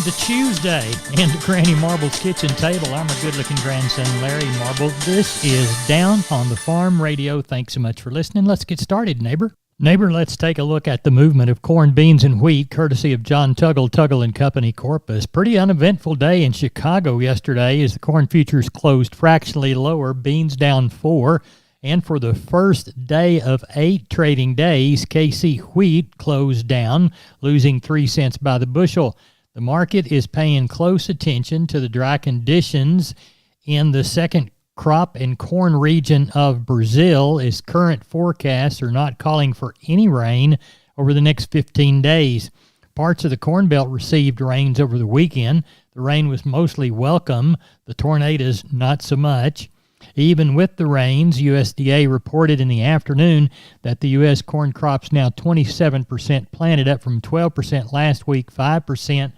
to Tuesday and to Granny Marble's kitchen table. I'm her good-looking grandson, Larry Marble. This is Down on the Farm Radio. Thanks so much for listening. Let's get started, neighbor. Neighbor, let's take a look at the movement of corn, beans, and wheat, courtesy of John Tuggle & Company, Corpus. Pretty uneventful day in Chicago yesterday as the corn futures closed fractionally lower, beans down 4. And for the first day of 8 trading days, KC wheat closed down, losing 3 cents by the bushel. The market is paying close attention to the dry conditions in the second crop and corn region of Brazil, as current forecasts are not calling for any rain over the next 15 days. Parts of the Corn Belt received rains over the weekend. The rain was mostly welcome, the tornadoes not so much. Even with the rains, USDA reported in the afternoon that the U.S. corn crop's now 27% planted, up from 12% last week, 5%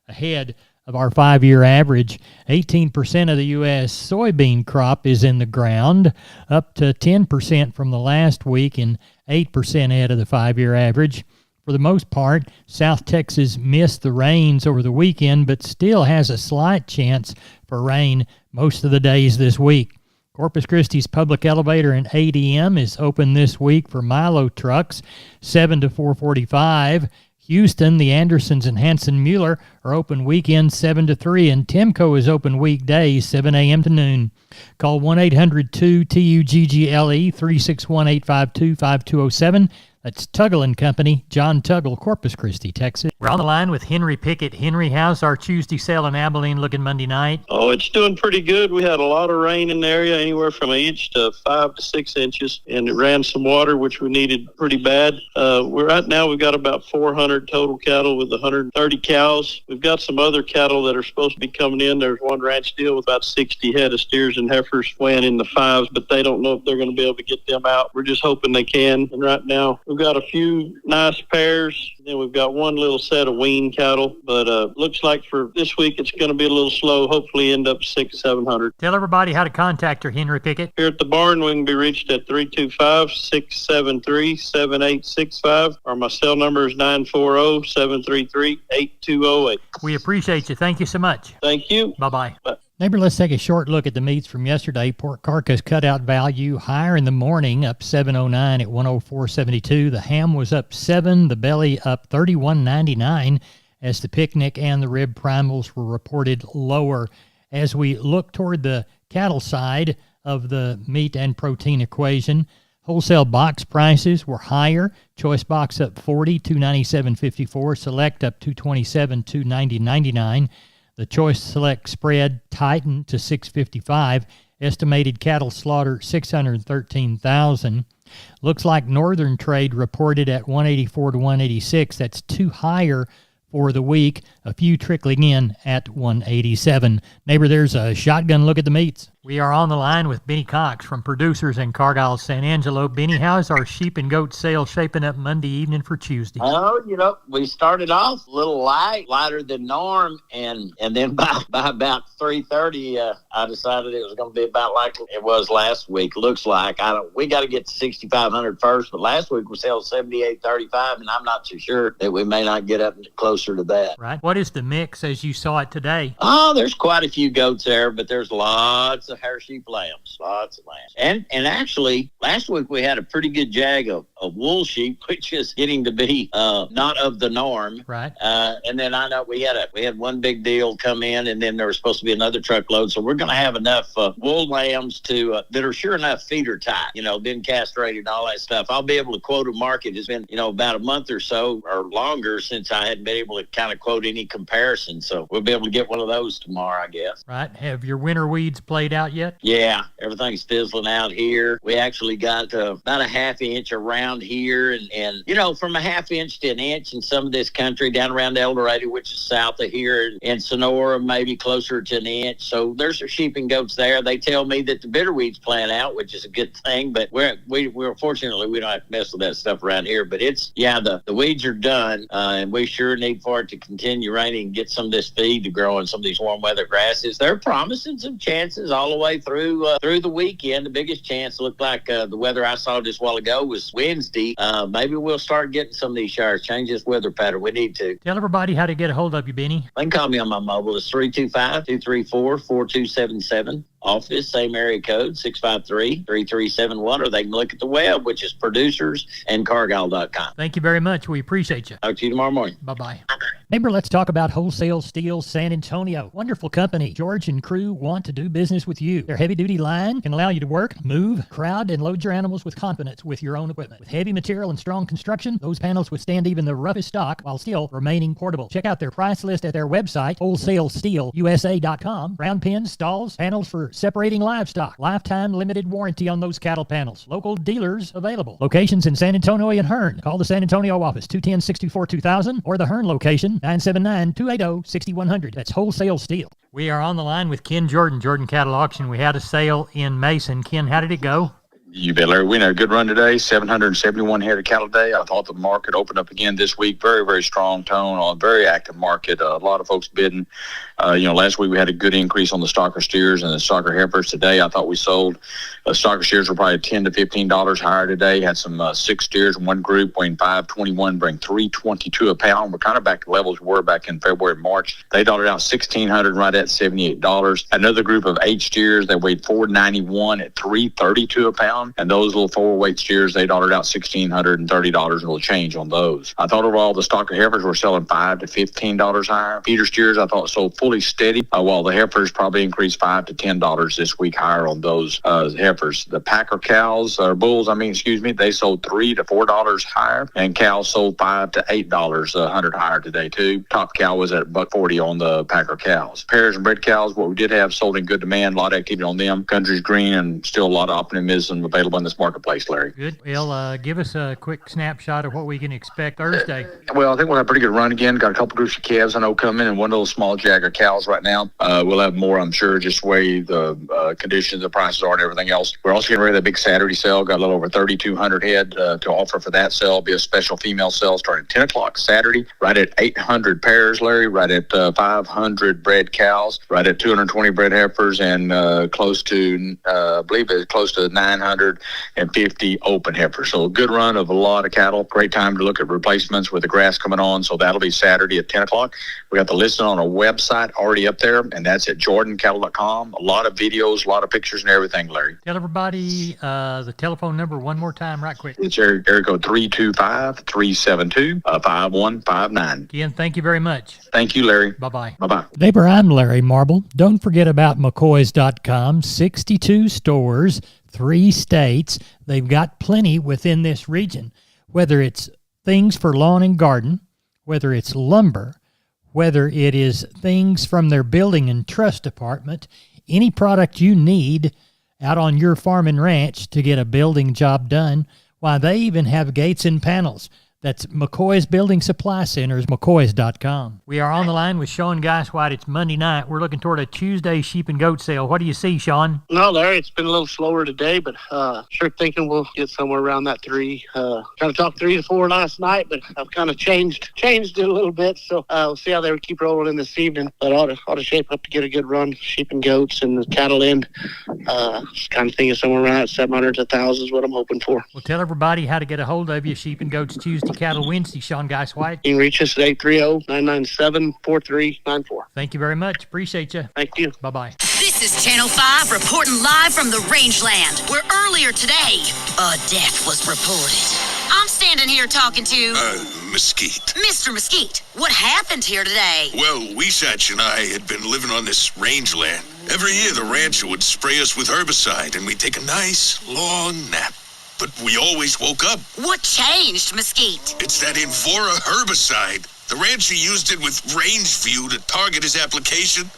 ahead of our 5-year average. 18% of the U.S. soybean crop is in the ground, up to 10% from the last week and 8% ahead of the 5-year average. For the most part, South Texas missed the rains over the weekend, but still has a slight chance for rain most of the days this week. Corpus Christi's public elevator and ADM is open this week for Milo trucks, 7 to 4:45. Houston, the Andersons and Hanson Mueller are open weekends 7 to 3, and Timco is open weekdays 7 a.m. to noon. Call 1-800-2-TUGGLE, 361-852-5207. That's Tuggle & Company, John Tuggle, Corpus Christi, Texas. We're on the line with Henry Pickett. Henry, how's our Tuesday sale in Abilene looking Monday night? Oh, it's doing pretty good. We had a lot of rain in the area, anywhere from 1 inch to 5 to 6 inches, and it ran some water, which we needed pretty bad. Right now we've got about 400 total cattle with 130 cows. We've got some other cattle that are supposed to be coming in. There's one ranch deal with about 60 head of steers and heifers weighing in the 5s, but they don't know if they're going to be able to get them out. We're just hoping they can. And right now we've got a few nice pairs. Then we've got one little set of wean cattle, but looks like for this week it's going to be a little slow. Hopefully end up 600-700. Tell everybody how to contact her, Henry Pickett. Here at the barn, we can be reached at 325-673-7865, or my cell number is 940-733-8208. We appreciate you. Thank you so much. Thank you. Bye-bye. Bye. Neighbor, let's take a short look at the meats from yesterday. Pork carcass cutout value higher in the morning, up $7.09 at $104.72. The ham was up 7, the belly up $31.99, as the picnic and the rib primals were reported lower. As we look toward the cattle side of the meat and protein equation, wholesale box prices were higher. Choice box up 40, $297.54. Select up $227, $290.99. The Choice Select spread tightened to $655. Estimated cattle slaughter 613,000. Looks like Northern Trade reported at 184 to 186. That's 2 higher for the week. A few trickling in at 187. Neighbor, there's a shotgun look at the meats. We are on the line with Benny Cox from Producers in Cargyle, San Angelo. Benny, how's our sheep and goat sale shaping up Monday evening for Tuesday? Oh, we started off a little lighter than norm, and then by about 3:30, I decided it was going to be about like it was last week. Looks like we got to get to 6,500 first, but last week we sold 78.35, and I'm not too sure that we may not get up closer to that. Right. What is the mix as you saw it today? Oh, there's quite a few goats there, but there's lots of hair sheep lambs, lots of lambs. And actually, last week we had a pretty good jag of wool sheep, which is getting to be not of the norm. Right. And then I know we had one big deal come in, and then there was supposed to be another truckload. So we're going to have enough wool lambs that are sure enough feeder type, been castrated and all that stuff. I'll be able to quote a market. It's been, about a month or so or longer since I hadn't been able to kind of quote any comparison. So we'll be able to get one of those tomorrow, I guess. Right. Have your winter weeds played out yet? Yeah, everything's fizzling out here. We actually got about a half inch around here, and from a half inch to an inch in some of this country down around El Dorado, which is south of here, and Sonora, maybe closer to an inch. So there's some sheep and goats there. They tell me that the bitter weeds plant out, which is a good thing, but we're fortunately we don't have to mess with that stuff around here. But the weeds are done, and we sure need for it to continue raining and get some of this feed to grow on some of these warm weather grasses. They're promising some chances all the way through the weekend. The biggest chance looked like the weather I saw just a while ago was Wednesday. Maybe we'll start getting some of these showers. Change this weather pattern. We need to. Tell everybody how to get a hold of you, Benny. They can call me on my mobile. It's 325-234-4277. Office, same area code, 653-3371, or they can look at the web, which is producersandcargill.com. Thank you very much. We appreciate you. Talk to you tomorrow morning. Bye-bye. Neighbor, let's talk about Wholesale Steel San Antonio. Wonderful company. George and crew want to do business with you. Their heavy-duty line can allow you to work, move, crowd, and load your animals with confidence with your own equipment. With heavy material and strong construction, those panels withstand even the roughest stock while still remaining portable. Check out their price list at their website, wholesalesteelusa.com. Round pins, stalls, panels for separating livestock. Lifetime limited warranty on those cattle panels. Local dealers available. Locations in San Antonio and Hearn. Call the San Antonio office, 210-64-2000, or the Hearn location, 979-280-6100. That's Wholesale Steel. We are on the line with Ken Jordan, Jordan Cattle Auction. We had a sale in Mason. Ken, how did it go? You bet, Larry. We had a good run today, 771 head of cattle today. I thought the market opened up again this week. Very, very strong tone on a very active market. A lot of folks bidding. Last week we had a good increase on the stocker steers and the stocker heifers. Today I thought we sold stocker steers were probably $10 to $15 higher today. Had some 6 steers in one group weighing 521, bring 322 a pound. We're kind of back to levels we were back in February, March. They dollar out $1,600 right at $78. Another group of 8 steers, they weighed 491 at 332 a pound. And those little 4-weight steers, they dollared out $1,630 and a little change on those. I thought overall the stocker heifers were selling $5 to $15 higher. Feeder steers I thought sold fully steady, while the heifers probably increased $5 to $10 this week higher on those heifers. The packer cows, or bulls, they sold $3 to $4 higher, and cows sold $5 to $8 a hundred higher today too. Top cow was at $1.40 on the packer cows. Pairs and bred cows, what we did have sold in good demand, a lot of activity on them. Country's green and still a lot of optimism available in this marketplace, Larry. Good. Well, give us a quick snapshot of what we can expect Thursday. Well, I think we'll have a pretty good run again. Got a couple groups of calves I know coming, and one of those small Jagger cows right now. We'll have more, I'm sure, just the way the conditions, the prices are, and everything else. We're also getting ready for that big Saturday sale. Got a little over 3,200 head to offer for that sale. It'll be a special female sale starting at 10 o'clock Saturday, right at 800 pairs, Larry, right at 500 bred cows, right at 220 bred heifers, and close to, I believe it's close to 950 open heifers. So a good run of a lot of cattle. Great time to look at replacements with the grass coming on. So that'll be Saturday at 10 o'clock. We got the listing on our website already up there, and that's at jordancattle.com. A lot of videos, a lot of pictures and everything, Larry. Tell everybody the telephone number one more time right quick. It's area code 325-372-5159. Ken, thank you very much. Thank you, Larry. Bye-bye. Bye-bye. Neighbor, I'm Larry Marble. Don't forget about McCoys.com. 62 stores, 3 states. They've got plenty within this region, whether it's things for lawn and garden, whether it's lumber, whether it is things from their building and trust department, any product you need out on your farm and ranch to get a building job done. Why, they even have gates and panels. That's McCoy's Building Supply Centers, McCoys.com. We are on the line with Sean Geiswhite. It's Monday night. We're looking toward a Tuesday sheep and goat sale. What do you see, Sean? No, Larry, it's been a little slower today, but sure thinking we'll get somewhere around that 3. Kind of talked 3 to 4 last night, but I've kind of changed it a little bit. So we'll see how they keep rolling in this evening. But ought to shape up to get a good run. Sheep and goats and the cattle end. Just kind of thinking somewhere around 700 to 1,000 is what I'm hoping for. Well, tell everybody how to get a hold of you. Sheep and goats Tuesday, cattle Wednesday. Sean Geiswhite. You can reach us at 830-997-4394. Thank you very much. Appreciate you. Thank you. Bye-bye. This is Channel 5 reporting live from the rangeland, where earlier today, a death was reported. I'm standing here talking to... Mesquite. Mr. Mesquite, what happened here today? Well, Weesatch and I had been living on this rangeland. Every year, the rancher would spray us with herbicide, and we'd take a nice, long nap. But we always woke up. What changed, Mesquite? It's that Invora herbicide. The rancher used it with Rangeview to target his application.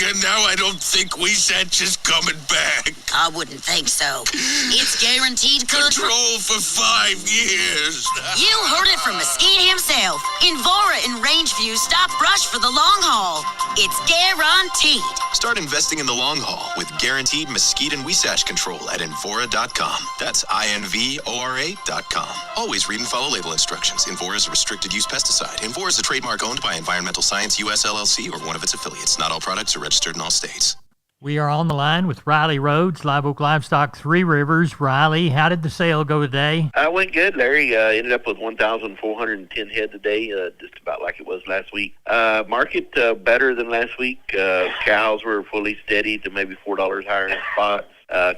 And now I don't think Weesatch is coming back. I wouldn't think so. It's guaranteed control for 5 years. You heard it from Mesquite himself. Invora and Rangeview stop brush for the long haul. It's guaranteed. Start investing in the long haul with guaranteed Mesquite and Weesatch control at Invora.com. That's INVORA.com. Always read and follow label instructions. Invora is a restricted use pesticide. Invora is a trademark owned by Environmental Science US LLC or one of its affiliates. Not all products are registered in all states. We are on the line with Riley Rhodes, Live Oak Livestock, Three Rivers. Riley, how did the sale go today? Went good, Larry. Ended up with 1,410 head today, just about like it was last week. Market better than last week. Cows were fully steady to maybe $4 higher in spots.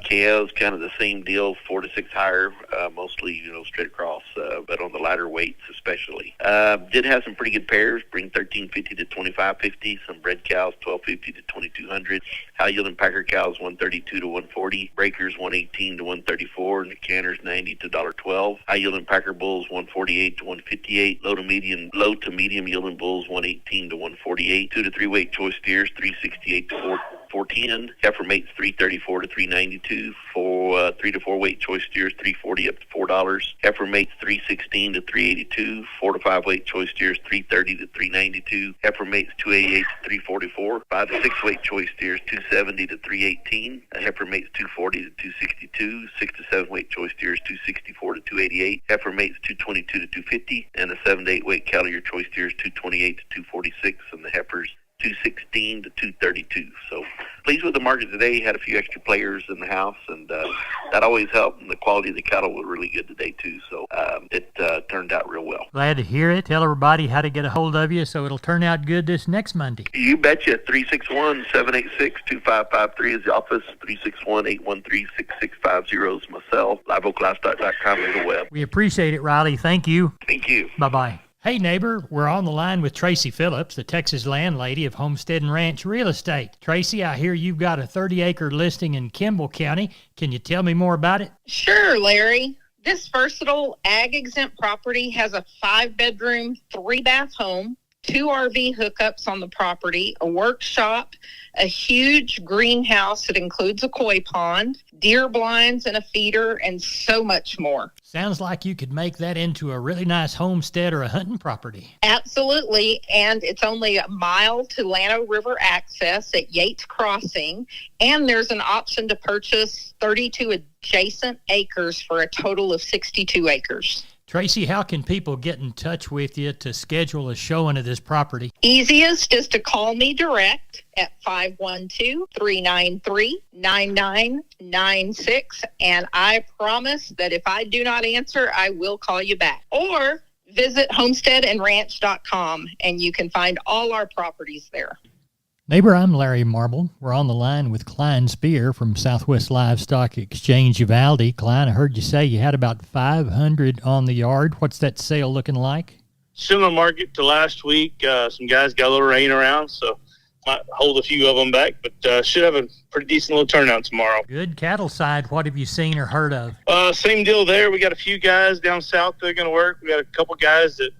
Calves, kind of the same deal, 4 to 6 higher, mostly, straight across, but on the lighter weights especially. Did have some pretty good pairs, bring 1350 to 2550, some bred cows, 1250 to 2200, high yielding packer cows, 132 to 140, breakers, 118 to 134, and the canners, 90 to $1.12, high yielding packer bulls, 148 to 158, low to medium yielding bulls, 118 to 148, 2 to 3 weight choice steers, 368 to 410, heifer mates, 334 to 392, for 3 to 4 weight choice steers, 340 up to $4, heifer mates, 316 to 382, 4 to 5 weight choice steers, 330 to 392, heifer mates, 288 to 344, 5 to 6 weight choice steers, 270 to 318, heifer mates, 240 to 262, 6 to 7 weight choice steers, 264 to 288, heifer mates, 222 to 250, and the 7 to 8 weight cattle choice steers, 228 to 246, and the heifers, 216 to 232. So pleased with the market today. Had a few extra players in the house, and that always helped. And the quality of the cattle was really good today too. So it turned out real well. Glad to hear it. Tell everybody how to get a hold of you so it'll turn out good this next Monday. You betcha. 361-786-2553 is the office. 361-813-6650 is myself. LiveOakLivestock.com is the web. We appreciate it, Riley. Thank you. Thank you. Bye-bye. Hey, neighbor, we're on the line with Tracy Phillips, the Texas landlady of Homestead and Ranch Real Estate. Tracy, I hear you've got a 30-acre listing in Kimball County. Can you tell me more about it? Sure, Larry. This versatile ag-exempt property has a 5-bedroom, 3-bath home, 2 RV hookups on the property, a workshop, a huge greenhouse that includes a koi pond, deer blinds and a feeder, and so much more. Sounds like you could make that into a really nice homestead or a hunting property. Absolutely, and it's only a mile to Llano River access at Yates Crossing, and there's an option to purchase 32 adjacent acres for a total of 62 acres. Tracy, how can people get in touch with you to schedule a showing of this property? Easiest is to call me direct at 512-393-9996, and I promise that if I do not answer, I will call you back. Or visit homesteadandranch.com, and you can find all our properties there. Neighbor, I'm Larry Marble. We're on the line with Klein Spear from Southwest Livestock Exchange Uvalde. Klein, I heard you say you had about 500 on the yard. What's that sale looking like? Similar market to last week. Some guys got a little rain around, so might hold a few of them back, but should have a pretty decent little turnout tomorrow. Good. Cattle side, what have you seen or heard of? Same deal there. We got a few guys down south that are going to work. We got a couple guys that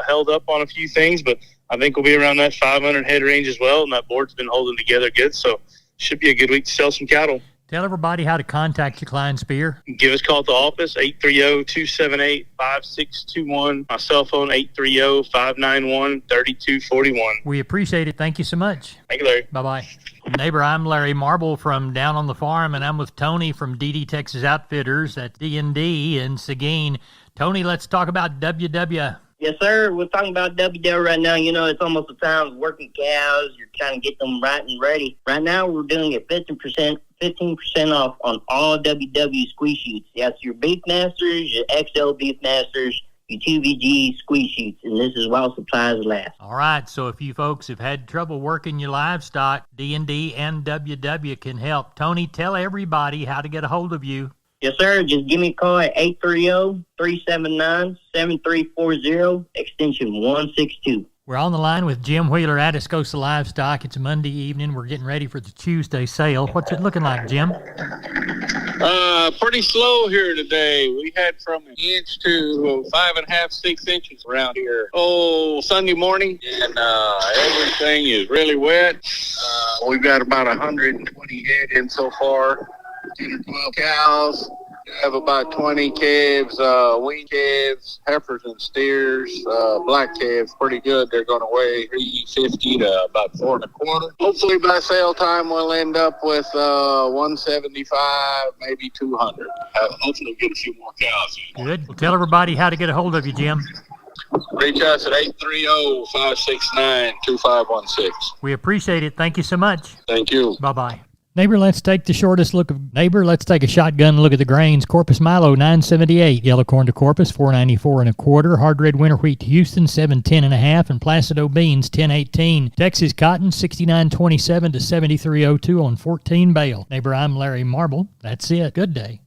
held up on a few things, but I think we'll be around that 500 head range as well, and that board's been holding together good, so should be a good week to sell some cattle. Tell everybody how to contact you, Klein Spear. Give us a call at the office, 830-278-5621. My cell phone, 830-591-3241. We appreciate it. Thank you so much. Thank you, Larry. Bye-bye. Neighbor, I'm Larry Marble from Down on the Farm, and I'm with Tony from DD Texas Outfitters at D&D in Seguin. Tony, let's talk about WW. Yes, sir. We're talking about WW right now. You know, it's almost the time of working cows. You're trying to get them right and ready. Right now, we're doing a 15% off on all WW squeeze chutes. That's your Beefmasters, your XL Beefmasters, your 2VG squeeze chutes, and this is while supplies last. All right, so if you folks have had trouble working your livestock, D&D and WW can help. Tony, tell everybody how to get a hold of you. Yes, sir. Just give me a call at 830-379-7340, extension 162. We're on the line with Jim Wheeler at Atascosa Livestock. It's a Monday evening. We're getting ready for the Tuesday sale. What's it looking like, Jim? Pretty slow here today. We had from an inch to 5.5, 6 inches around here. Sunday morning, and everything is really wet. We've got about 120 head in so far. 10 or 12 cows. We have about 20 calves, wean calves, heifers and steers, black calves, pretty good. They're going to weigh 350 to about 4 1/4. Hopefully by sale time we'll end up with 175, maybe 200. Hopefully get a few more cows in. Good. Well, tell everybody how to get a hold of you, Jim. Reach us at 830-569-2516. We appreciate it. Thank you so much. Thank you. Bye-bye. Neighbor, let's take a shotgun look at the grains. Corpus Milo, 978. Yellow corn to Corpus, 494 1/4. Hard red winter wheat to Houston, 710 1/2. And Placido beans, 1018. Texas cotton, 69.27 to 73.02 on 14 bale. Neighbor, I'm Larry Marble. That's it. Good day.